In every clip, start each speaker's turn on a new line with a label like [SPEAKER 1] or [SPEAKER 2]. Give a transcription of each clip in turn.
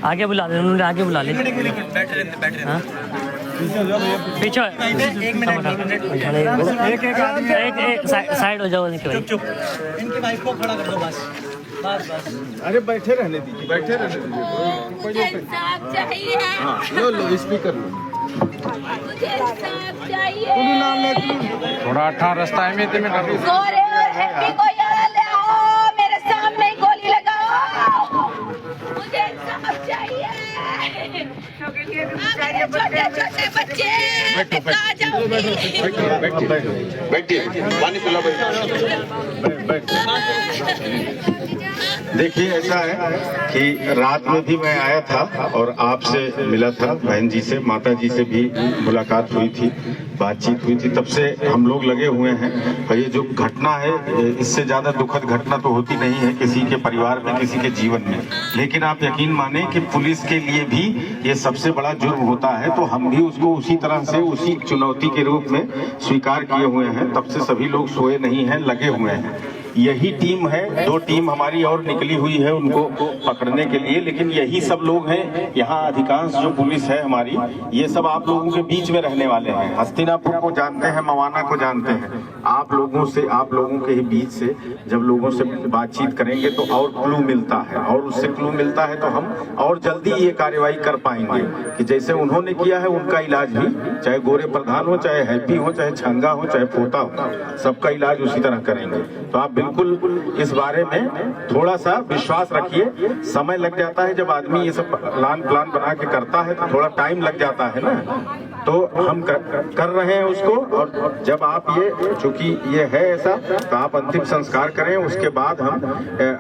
[SPEAKER 1] आगे बुला ले, उन्होंने आगे बुला ले। हाँ? पीछे एक साइड हो जाओ इनके भाई।
[SPEAKER 2] इनकी वाइफ को खड़ा कर दो बस बस बस।
[SPEAKER 3] अरे बैठे रहने दीजिए, बैठे रहने दीजिए।
[SPEAKER 4] मुझे इंसाफ चाहिए।
[SPEAKER 3] हाँ लो स्पीकर लो।
[SPEAKER 4] मुझे इंसाफ चाहिए।
[SPEAKER 3] थोड़ा अच्छा रास्ता है में
[SPEAKER 4] गोरे और हड्डी को यहाँ ले आओ, मेरे सामने ही गोली लगाओ। मुझे इंसाफ चाहिए। छोटे छोटे बच्चे कहाँ जाऊंगी?
[SPEAKER 3] बैठिए, पानी पिला। देखिए ऐसा है कि रात में भी मैं आया था और आपसे मिला था, बहन जी से, माता जी से भी मुलाकात हुई थी, बातचीत हुई थी। तब से हम लोग लगे हुए हैं। और ये जो घटना है, इससे ज्यादा दुखद घटना तो होती नहीं है किसी के परिवार में, किसी के जीवन में। लेकिन आप यकीन माने कि पुलिस के लिए भी ये सबसे बड़ा जुर्म होता है, तो हम भी उसको उसी तरह से, उसी चुनौती के रूप में स्वीकार किए हुए हैं। तब से सभी लोग सोए नहीं हैं, लगे हुए हैं। यही टीम है, 2 टीम हमारी और निकली हुई है उनको पकड़ने के लिए, लेकिन यही सब लोग हैं। यहाँ अधिकांश जो पुलिस है हमारी, ये सब आप लोगों के बीच में रहने वाले हैं। हस्तिनापुर को जानते हैं, मवाना को जानते हैं। आप लोगों के ही बीच से जब लोगों से बातचीत करेंगे तो और क्लू मिलता है, और उससे क्लू मिलता है तो हम और जल्दी ये कार्रवाई कर पाएंगे कि जैसे उन्होंने किया है उनका इलाज भी, चाहे गोरे प्रधान हो, चाहे हैप्पी हो, चाहे छंगा हो, चाहे पोता हो, सबका इलाज उसी तरह करेंगे। तो आप बिल्कुल इस बारे में थोड़ा सा विश्वास रखिए। समय लग जाता है जब आदमी ये सब प्लान बना के करता है, तो थोड़ा टाइम लग जाता है ना। तो हम कर रहे हैं उसको। और जब आप चूंकि ये है ऐसा, तो आप अंतिम संस्कार करें, उसके बाद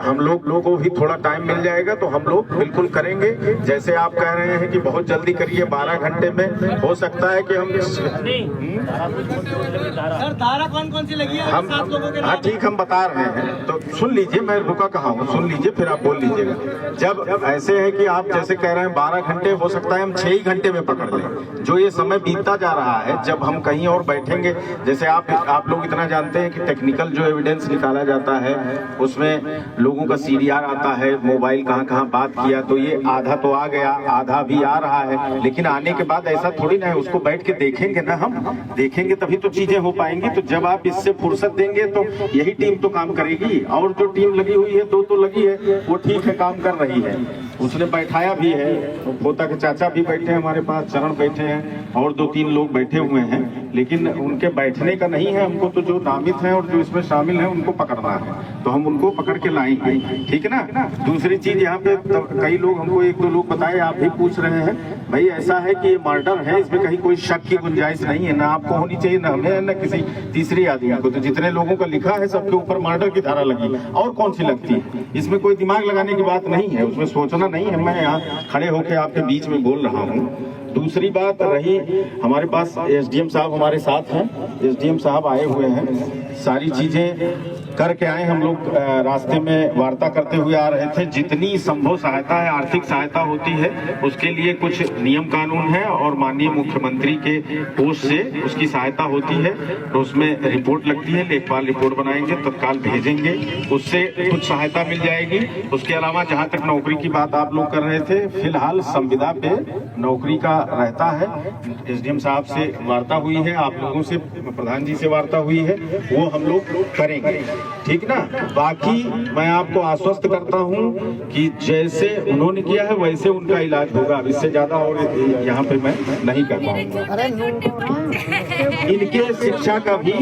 [SPEAKER 3] हम लोग को भी थोड़ा टाइम मिल जाएगा, तो हम लोग बिल्कुल करेंगे। जैसे आप कह रहे हैं कि बहुत जल्दी करिए, 12 घंटे में हो सकता है कि हम
[SPEAKER 2] सर धारा कौन सी लगी है?
[SPEAKER 3] हम
[SPEAKER 2] 7 लोगों के
[SPEAKER 3] हाँ ठीक, हम बता रहे हैं, तो सुन लीजिए, मैं रुका कहाँ हूँ, सुन लीजिए फिर आप बोल लीजिएगा। जब ऐसे है कि आप जैसे कह रहे हैं 12 घंटे, हो सकता है हम 6 ही घंटे में पकड़ लें। जो ये समय बीतता जा रहा है, जब हम कहीं और बैठेंगे, जैसे आप लोग इतना जानते हैं कि टेक्निकल जो एविडेंस निकाला जाता है, उसमें लोगों का CDR आता है, मोबाइल कहाँ बात किया, तो ये आधा तो आ गया, आधा भी आ रहा है। लेकिन आने के बाद ऐसा थोड़ी ना है, उसको बैठ के देखेंगे ना, हम देखेंगे तभी तो चीजें हो पाएंगी। तो जब आप इससे फुर्सत देंगे तो यही टीम तो काम करेगी। और जो टीम लगी हुई है, 2 तो लगी है, वो ठीक है, काम कर रही है। उसने बैठाया भी है, पोता के चाचा भी बैठे हैं हमारे पास, चरण बैठे हैं, और 2-3 लोग बैठे हुए हैं। लेकिन उनके बैठने का नहीं है, हमको तो जो नामित हैं और जो इसमें शामिल हैं उनको पकड़ना है, तो हम उनको पकड़ के लाएंगे, ठीक है ना। दूसरी चीज, यहाँ पे कई लोग हमको 1-2 लोग बताए, आप भी पूछ रहे हैं, भाई ऐसा है कि ये मर्डर है, इसमें कहीं कोई शक की गुंजाइश नहीं है, ना आपको होनी चाहिए, ना हमें, ना किसी तीसरे आदमी को। तो जितने लोगों का लिखा है सबके ऊपर मर्डर की धारा लगी, और कौन सी लगती है? इसमें कोई दिमाग लगाने की बात नहीं है, उसमें सोचना नहीं है। मैं यहाँ खड़े होकर आपके बीच में बोल रहा हूँ। दूसरी बात रही, हमारे पास SDM साहब हमारे साथ हैं, SDM साहब आए हुए हैं, सारी चीजें करके आए। हम लोग रास्ते में वार्ता करते हुए आ रहे थे। जितनी संभव सहायता है, आर्थिक सहायता होती है, उसके लिए कुछ नियम कानून है, और माननीय मुख्यमंत्री के पोस्ट से उसकी सहायता होती है। तो उसमें रिपोर्ट लगती है, लेखपाल रिपोर्ट बनाएंगे, तत्काल भेजेंगे, उससे कुछ सहायता मिल जाएगी। उसके अलावा जहाँ तक नौकरी की बात आप लोग कर रहे थे, फिलहाल संविदा पे नौकरी का रहता है। SDM साहब से वार्ता हुई है, आप लोगों से, प्रधान जी से वार्ता हुई है, वो हम लोग करेंगे, ठीक ना। बाकी मैं आपको आश्वस्त करता हूं कि जैसे उन्होंने किया है वैसे उनका इलाज होगा। इससे ज्यादा और यहाँ पे मैं नहीं कर पाऊंगा। इनके शिक्षा का भी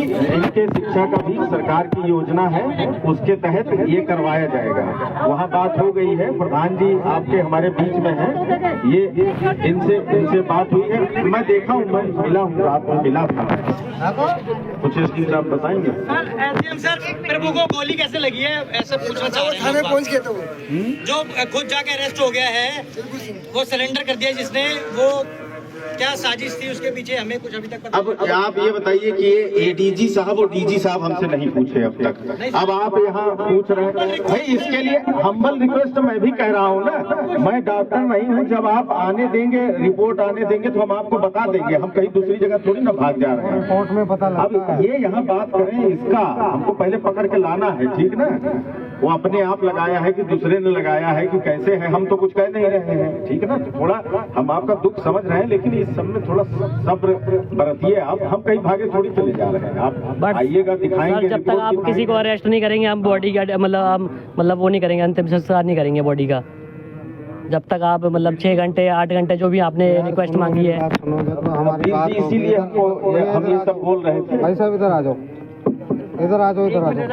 [SPEAKER 3] सरकार की योजना है, उसके तहत ये करवाया जाएगा। वहाँ बात हो गई है, प्रधान जी आपके हमारे बीच में है, ये इनसे बात हुई है। मैं देखा हूँ, मैं मिला हूँ, रात में मिला था। कुछ इसकी आप बताएंगे?
[SPEAKER 2] सर प्रभु को गोली कैसे लगी है, ऐसे पूछना चाह रहे हैं। थाने पहुंच गए थे वो, जो खुद जाके अरेस्ट हो गया है, वो सरेंडर कर दिया जिसने, वो क्या साजिश थी उसके पीछे, हमें कुछ अभी तक पता
[SPEAKER 3] अब आप ये बताइए कि ये एडीजी साहब और डीजी साहब हमसे नहीं पूछे अब तक, अब आप यहाँ पूछ रहे हैं। भाई इसके लिए हम्बल रिक्वेस्ट मैं भी कह रहा हूँ ना, मैं डॉक्टर नहीं हूँ। जब आप आने देंगे, रिपोर्ट आने देंगे तो हम आपको बता देंगे, हम कहीं दूसरी जगह थोड़ी ना भाग जा रहे हैं।
[SPEAKER 5] कोर्ट में पता
[SPEAKER 3] अब ये यहाँ बात करें इसका, हमको पहले पकड़ के लाना है, ठीक ना। वो अपने आप लगाया है कि दूसरे ने लगाया है कि कैसे है, हम तो कुछ कह नहीं रहे हैं, ठीक है ना। तो थोड़ा हम आपका दुख समझ रहे हैं, लेकिन इस सब में थोड़ा सब्र बरतिए आप। हम कहीं भागे थोड़ी चले जा रहे हैं, आप आइएगा, दिखाएंगे।
[SPEAKER 1] जब तक आप किसी को अरेस्ट नहीं करेंगे, हम बॉडी गार्ड मतलब वो नहीं करेंगे, अंतिम संस्कार नहीं करेंगे बॉडी का। जब तक आप मतलब 6 घंटे 8 घंटे जो भी आपने रिक्वेस्ट मांगी है,
[SPEAKER 3] इसीलिए हम ये सब बोल रहे थे।
[SPEAKER 5] भाई साहब इधर आ जाओ, इधर आ जाओ, इधर आ जाओ,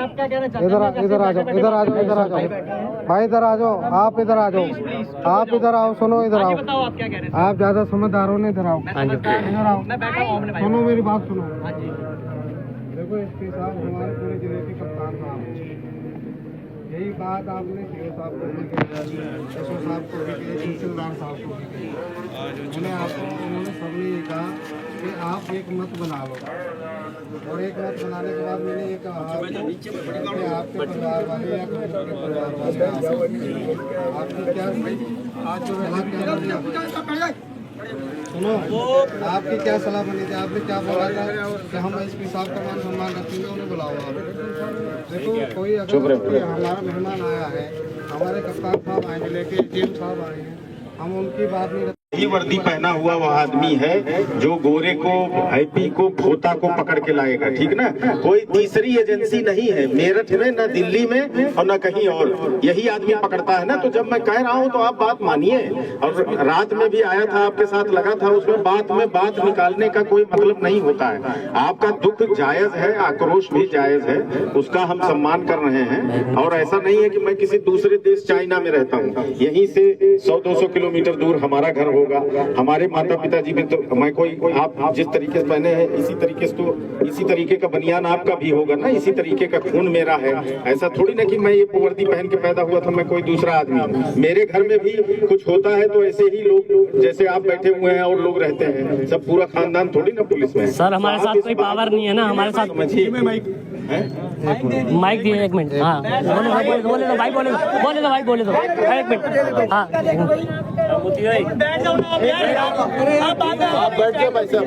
[SPEAKER 5] इधर आ जाओ, इधर आ जाओ, इधर आ जाओ, इधर आ जाओ भाई, इधर आ जाओ, आप इधर आ जाओ, आप इधर आओ, सुनो, इधर आओ।
[SPEAKER 2] बताओ आप क्या कह रहे हैं।
[SPEAKER 5] आप ज्यादा समझदार हो, इधर आओ,
[SPEAKER 1] हाँ जी,
[SPEAKER 5] इधर आओ,
[SPEAKER 2] मैं बैठा हूँ अपने भाई।
[SPEAKER 5] सुनो मेरी बात सुनो।
[SPEAKER 2] हाँ जी।
[SPEAKER 5] देखो एसपी साहब हमारे पूरे जिले के कप्तान साहब हैं। यही बात आपने सीओ साहब को भी कही, एसओ साहब को भी कही, तहसीलदार साहब को भी कही। उन्होंने सबने ये कहा कि आप एक मत बना लो, और एक मत बनाने के बाद मैंने ये कहा कि आपके परिवार वाले या किसी के परिवार वाले आपकी क्या आज जो क्या सुनो, आपकी क्या सलाह बनी थी? आपने क्या बोला था कि हम एसपी साहब का मान सम्मान रखेंगे, उन्हें बुलाओ आप। देखो कोई अगर हमारा मेहमान आया है, हमारे कप्तान साहब आएंगे, लेके जेम साहब आए हैं, हम उनकी बात नहीं।
[SPEAKER 3] यही वर्दी पहना हुआ वह आदमी है जो गोरे को, आईपी को, खोता को पकड़ के लाएगा, ठीक ना। कोई तीसरी एजेंसी नहीं है मेरठ में, न दिल्ली में और न कहीं और, यही आदमी पकड़ता है ना। तो जब मैं कह रहा हूं तो आप बात मानिए। और रात में भी आया था, आपके साथ लगा था, उसमें बात निकालने का कोई मतलब नहीं होता है। आपका दुख जायज है, आक्रोश भी जायज है, उसका हम सम्मान कर रहे हैं। और ऐसा नहीं है कि मैं किसी दूसरे देश चाइना में रहता हूँ, यहीं से 100-200 किलोमीटर दूर हमारा घर होगा। हमारे माता पिता जी भी तो, मैं कोई आप जिस तरीके से पहने हैं इसी तरीके से तो इसी तरीके का बनियान आपका भी होगा ना, इसी तरीके का खून मेरा है। ऐसा थोड़ी ना कि मैं ये वर्दी पहन के पैदा हुआ था, मैं कोई दूसरा आदमी हूँ। मेरे घर में भी कुछ होता है तो ऐसे ही लोग जैसे आप बैठे हुए हैं और लोग रहते हैं, सब पूरा खानदान थोड़ी ना पुलिस में।
[SPEAKER 1] सर हमारे साथ कोई पावर नहीं है ना, हमारे साथ माइक दिए। 1 मिनट, हाँ बोले दो भाई, बोले दो भाई, बोले दो 1 मिनट। हाँ
[SPEAKER 2] बैठ जाओ ना आप यार, आप बैठ जाओ भाई साहब।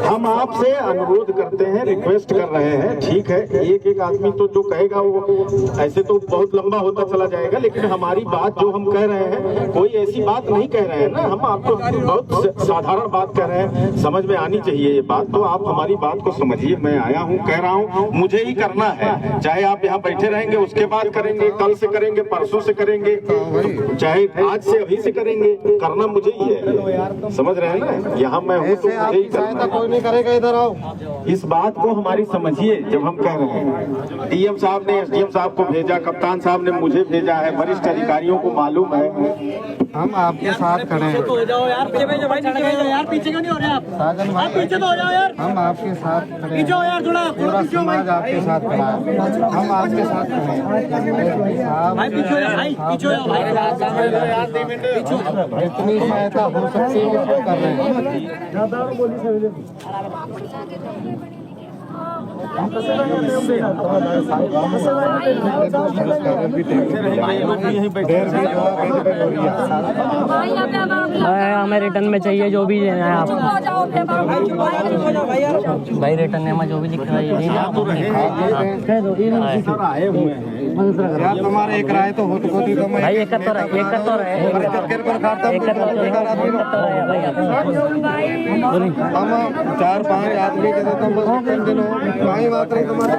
[SPEAKER 3] हम आपसे अनुरोध करते हैं, रिक्वेस्ट कर रहे हैं, ठीक है। एक आदमी तो जो कहेगा वो ऐसे तो बहुत लंबा होता चला जाएगा, लेकिन हमारी बात जो हम कह रहे हैं कोई ऐसी बात नहीं कह रहे हैं ना, हम आपको बहुत साधारण बात कह रहे हैं, समझ में आनी चाहिए ये बात। तो आप हमारी बात को समझिए। मैं आया हूँ, कह रहा हूँ, मुझे ही करना है, चाहे आप यहाँ बैठे रहेंगे, उसके बाद करेंगे, कल से करेंगे, परसों से करेंगे, चाहे आज से अभी से करेंगे, करना मुझे ही है, समझ रहे हैं ना। यहाँ मैं हूँ तो मुझे ही करना,
[SPEAKER 5] कोई नहीं करेगा, इधर आओ।
[SPEAKER 3] इस बात को हमारी समझिए। जब हम कह रहे हैं, डीएम साहब ने एसडीएम साहब को भेजा, कप्तान साहब ने मुझे भेजा है, वरिष्ठ अधिकारियों को मालूम है,
[SPEAKER 5] हम आपके साथ खड़े हैं।
[SPEAKER 2] हो जाओ यार, पीछे क्यों नहीं हो रहे आप?
[SPEAKER 5] साजन भाई,
[SPEAKER 2] पीछे तो हो जाओ यार,
[SPEAKER 5] हम आपके साथ खड़े हैं।
[SPEAKER 2] यार थोड़ा
[SPEAKER 5] पूरा समाज आपके साथ खड़ा है, हम आपके साथ खड़े हैं।
[SPEAKER 2] भाई पीछे हो जाओ, भाई पीछे हो जाओ, भाई
[SPEAKER 5] जितनी सहायता हो सकती है वो कर रहे हैं।
[SPEAKER 1] हमें रिटर्न में चाहिए जो भी है आप भाई, रिटर्न में जो भी लिखा है ये
[SPEAKER 3] आए हुए हैं।
[SPEAKER 5] यार तुम्हारे एक राय तो हो तो
[SPEAKER 1] भाई, एक तो रहे
[SPEAKER 5] हम 4-5 आदमी के तो तुम बस दिन हो, वही बात नहीं तुम्हारे